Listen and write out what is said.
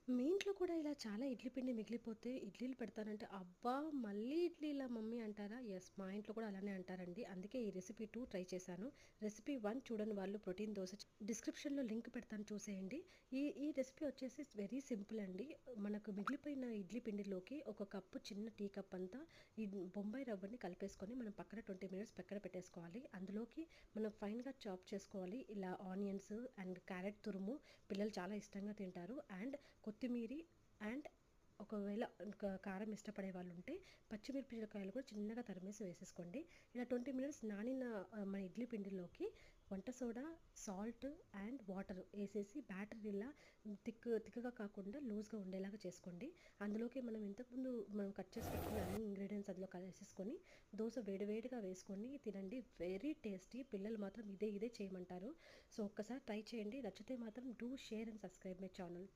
మీ ఇంట్లో కూడా ఇలా చాలా ఇడ్లీ పిండి మిగిలిపోతే ఇడ్లీలు పెడతానంటే, "అబ్బా! మళ్ళీ ఇడ్లీలా మమ్మీ" అంటారా? యెస్. మా ఇంట్లో కూడా అలానే అంటారండి. అందుకే ఈ రెసిపీ 2 ట్రై చేశాను. రెసిపీ 1 చూడని వాళ్ళు ప్రోటీన్ దోస డిస్క్రిప్షన్‌లో లింక్ పెడతాను చూసేయండి. ఈ రెసిపీ వచ్చేసి వెరీ సింపుల్ అండి. మనకు మిగిలిపోయిన ఇడ్లీ పిండిలోకి ఒక కప్పు చిన్న టీ కప్ అంతా ఈ బొంబాయి రవ్వని కలిపేసుకొని మనం పక్కన 20 మినిట్స్ పక్కన పెట్టేసుకోవాలి. అందులోకి మనం ఫైన్‌గా చాప్ చేసుకోవాలి. ఇలా ఆనియన్స్ అండ్ క్యారెట్ తురుము పిల్లలు చాలా ఇష్టంగా తింటారు. అండ్ కొత్తిమీరి అండ్ ఒకవేళ కారం ఇష్టపడే వాళ్ళు ఉంటే పచ్చిమిరపకాయలు కూడా చిన్నగా తరిమేసి వేసేసుకోండి. ఇలా 20 మినిట్స్ నానిన మన ఇడ్లీ పిండిలోకి వంట సోడా, సాల్ట్ అండ్ వాటర్ ఏసేసి బ్యాటర్ ఇలా తిక్కగా కాకుండా లూజ్‌గా ఉండేలాగా చేసుకోండి. అందులోకి మనం కట్ చేసి పెట్టుకున్న అన్ని ఇంగ్రీడియెంట్స్ అందులో కలిపేసేసుకొని దోస వేడివేడిగా వేసుకొని తినండి. Very tasty. పిల్లలు మాత్రం ఇదే చేయమంటారు. సో, ఒక్కసారి ట్రై చేయండి. నచ్చితే మాత్రం do share and subscribe my channel.